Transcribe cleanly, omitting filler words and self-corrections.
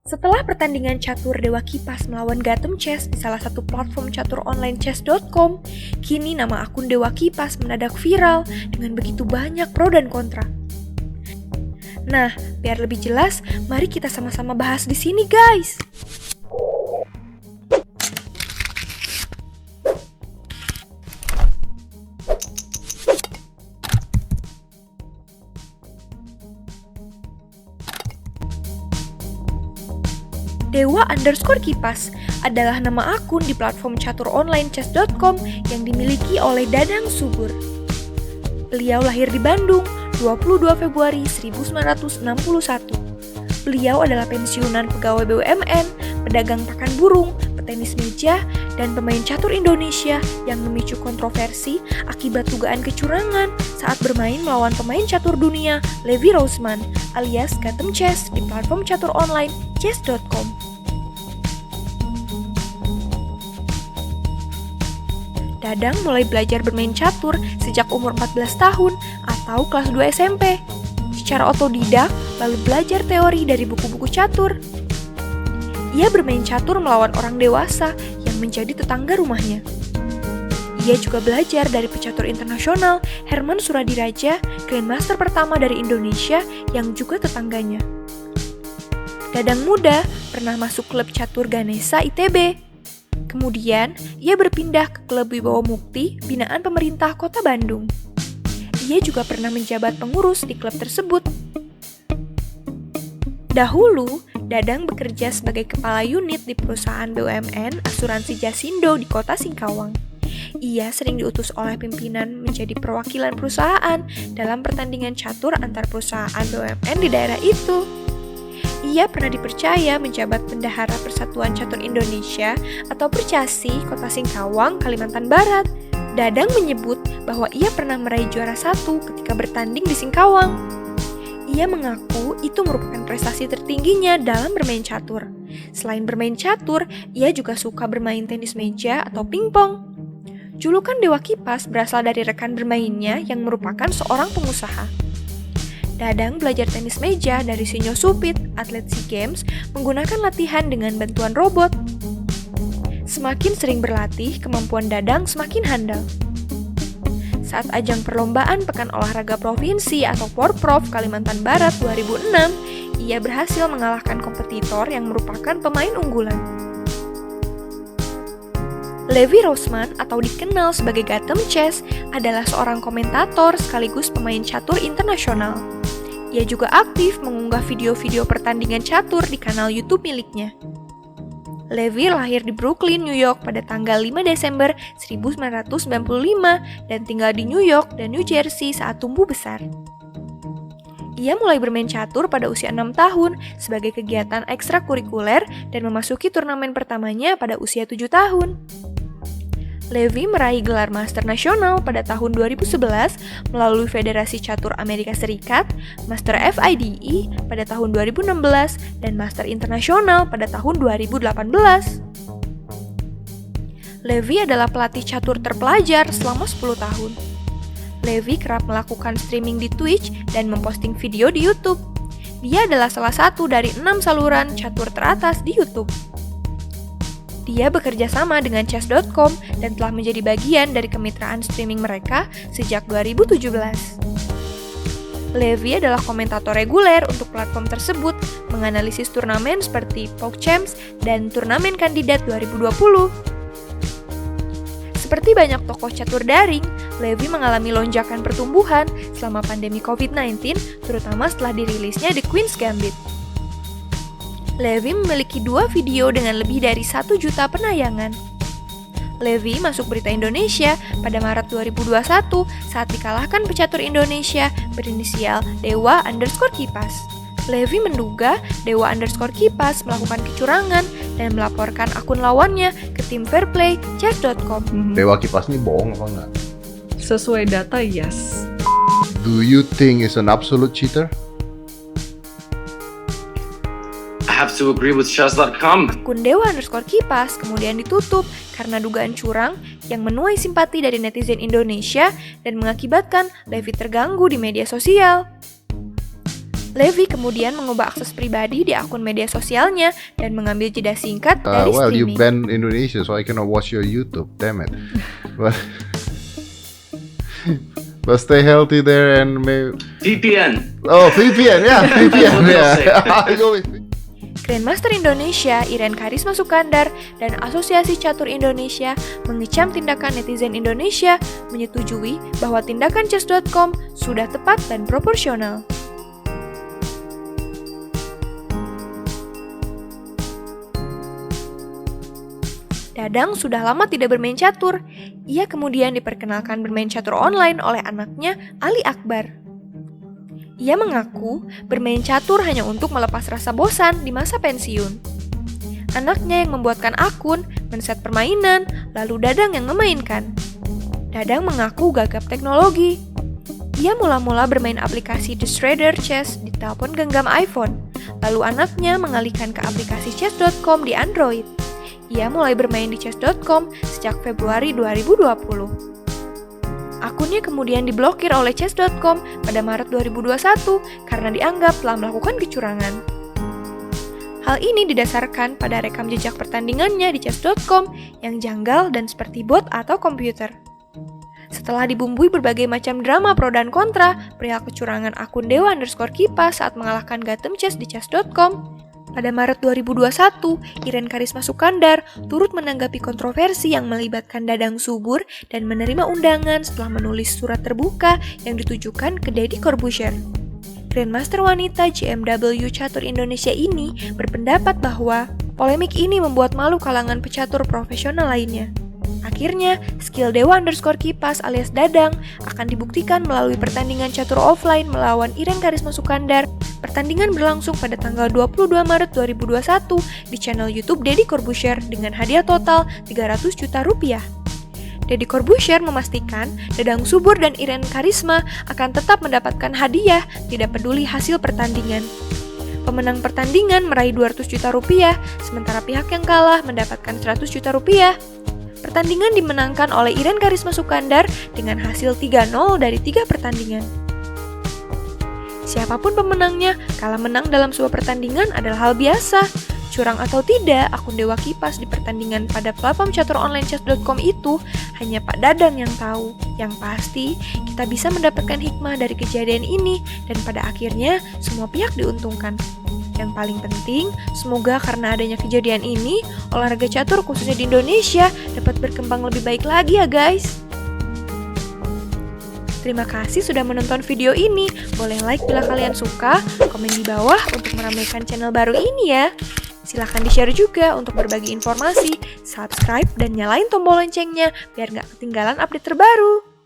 Setelah pertandingan catur Dewa Kipas melawan Gotham Chess di salah satu platform catur online chess.com, kini nama akun Dewa Kipas mendadak viral dengan begitu banyak pro dan kontra. Nah, biar lebih jelas, mari kita sama-sama bahas di sini, guys. Dewa_Kipas adalah nama akun di platform catur online chess.com yang dimiliki oleh Dadang Subur. Beliau lahir di Bandung, 22 Februari 1961. Beliau adalah pensiunan pegawai BUMN, pedagang pakan burung, petenis meja, dan pemain catur Indonesia yang memicu kontroversi akibat dugaan kecurangan saat bermain melawan pemain catur dunia Levi Roseman alias Gotham Chess di platform catur online chess.com. Dadang mulai belajar bermain catur sejak umur 14 tahun atau kelas 2 SMP. Secara otodidak, lalu belajar teori dari buku-buku catur. Ia bermain catur melawan orang dewasa yang menjadi tetangga rumahnya. Ia juga belajar dari pecatur internasional Herman Suradiraja, Grandmaster pertama dari Indonesia yang juga tetangganya. Dadang muda pernah masuk klub catur Ganesha ITB. Kemudian, ia berpindah ke klub Wibawa Mukti, binaan pemerintah Kota Bandung. Ia juga pernah menjabat pengurus di klub tersebut. Dahulu, Dadang bekerja sebagai kepala unit di perusahaan BUMN Asuransi Jasindo di Kota Singkawang. Ia sering diutus oleh pimpinan menjadi perwakilan perusahaan dalam pertandingan catur antar perusahaan BUMN di daerah itu. Ia pernah dipercaya menjabat Bendahara Persatuan Catur Indonesia atau Percasi Kota Singkawang, Kalimantan Barat. Dadang menyebut bahwa ia pernah meraih juara 1 ketika bertanding di Singkawang. Ia mengaku itu merupakan prestasi tertingginya dalam bermain catur. Selain bermain catur, ia juga suka bermain tenis meja atau pingpong. Julukan Dewa Kipas berasal dari rekan bermainnya yang merupakan seorang pengusaha. Dadang belajar tenis meja dari Sinyo Supit, atlet SEA Games, menggunakan latihan dengan bantuan robot. Semakin sering berlatih, kemampuan Dadang semakin handal. Saat ajang perlombaan Pekan Olahraga Provinsi atau Porprov Kalimantan Barat 2006, ia berhasil mengalahkan kompetitor yang merupakan pemain unggulan. Levi Roseman atau dikenal sebagai Gotham Chess adalah seorang komentator sekaligus pemain catur internasional. Ia juga aktif mengunggah video-video pertandingan catur di kanal YouTube miliknya. Levi lahir di Brooklyn, New York pada tanggal 5 Desember 1995 dan tinggal di New York dan New Jersey saat tumbuh besar. Ia mulai bermain catur pada usia 6 tahun sebagai kegiatan ekstrakurikuler dan memasuki turnamen pertamanya pada usia 7 tahun. Levi meraih gelar Master Nasional pada tahun 2011 melalui Federasi Catur Amerika Serikat, Master FIDE pada tahun 2016, dan Master Internasional pada tahun 2018. Levi adalah pelatih catur terpelajar selama 10 tahun. Levi kerap melakukan streaming di Twitch dan memposting video di YouTube. Dia adalah salah satu dari 6 saluran catur teratas di YouTube. Dia bekerja sama dengan chess.com dan telah menjadi bagian dari kemitraan streaming mereka sejak 2017. Levi adalah komentator reguler untuk platform tersebut, menganalisis turnamen seperti PogChamps dan turnamen kandidat 2020. Seperti banyak tokoh catur daring, Levi mengalami lonjakan pertumbuhan selama pandemi COVID-19, terutama setelah dirilisnya The Queen's Gambit. Levi memiliki 2 video dengan lebih dari 1 juta penayangan. Levi masuk Berita Indonesia pada Maret 2021 saat dikalahkan pecatur Indonesia berinisial Dewa_Kipas. Levi menduga Dewa_Kipas melakukan kecurangan dan melaporkan akun lawannya ke tim Fairplay Chess.com. Dewa Kipas ini bohong apa enggak? Sesuai data, yes. Do you think is an absolute cheater? I have to agree with chess.com. Akun Dewa_Kipas kemudian ditutup karena dugaan curang yang menuai simpati dari netizen Indonesia dan mengakibatkan Levi terganggu di media sosial. Levi kemudian mengubah akses pribadi di akun media sosialnya dan mengambil jeda singkat dari Well, you streaming. banned Indonesia, so I cannot watch your YouTube. Damn it. But, but stay healthy there and VPN. Oh, VPN, yeah, VPN, What yeah. else say? I go with Grandmaster Indonesia Iren Karisma Sukandar dan Asosiasi Catur Indonesia mengecam tindakan netizen Indonesia, menyetujui bahwa tindakan chess.com sudah tepat dan proporsional. Dadang sudah lama tidak bermain catur. Ia kemudian diperkenalkan bermain catur online oleh anaknya Ali Akbar. Ia mengaku bermain catur hanya untuk melepas rasa bosan di masa pensiun. Anaknya yang membuatkan akun, men-set permainan, lalu Dadang yang memainkan. Dadang mengaku gagap teknologi. Ia mula-mula bermain aplikasi The Shredder Chess di telepon genggam iPhone, lalu anaknya mengalihkan ke aplikasi chess.com di Android. Ia mulai bermain di chess.com sejak Februari 2020. Akunnya kemudian diblokir oleh chess.com pada Maret 2021 karena dianggap telah melakukan kecurangan. Hal ini didasarkan pada rekam jejak pertandingannya di chess.com yang janggal dan seperti bot atau komputer. Setelah dibumbui berbagai macam drama pro dan kontra perihal kecurangan akun Dewa_Kipas saat mengalahkan Gatem Chess di chess.com, pada Maret 2021, Iren Karisma Sukandar turut menanggapi kontroversi yang melibatkan Dadang Subur dan menerima undangan setelah menulis surat terbuka yang ditujukan ke Deddy Corbuzier. Grandmaster wanita JMW Catur Indonesia ini berpendapat bahwa polemik ini membuat malu kalangan pecatur profesional lainnya. Akhirnya, skill Dewa_Kipas alias Dadang akan dibuktikan melalui pertandingan catur offline melawan Iren Karisma Sukandar. Pertandingan berlangsung pada tanggal 22 Maret 2021 di channel YouTube Deddy Corbuzier dengan hadiah total 300 juta rupiah. Deddy Corbuzier memastikan Dadang Subur dan Iren Karisma akan tetap mendapatkan hadiah tidak peduli hasil pertandingan. Pemenang pertandingan meraih 200 juta rupiah, sementara pihak yang kalah mendapatkan 100 juta rupiah. Pertandingan dimenangkan oleh Iren Karisma Sukandar dengan hasil 3-0 dari 3 pertandingan. Siapapun pemenangnya, kalah menang dalam sebuah pertandingan adalah hal biasa. Curang atau tidak, akun Dewa Kipas di pertandingan pada platform catur online chess.com itu hanya Pak Dadang yang tahu. Yang pasti, kita bisa mendapatkan hikmah dari kejadian ini dan pada akhirnya semua pihak diuntungkan. Yang paling penting, semoga karena adanya kejadian ini, olahraga catur khususnya di Indonesia dapat berkembang lebih baik lagi ya guys. Terima kasih sudah menonton video ini. Boleh like bila kalian suka, komen di bawah untuk meramaikan channel baru ini ya. Silahkan di-share juga untuk berbagi informasi, subscribe dan nyalain tombol loncengnya biar gak ketinggalan update terbaru.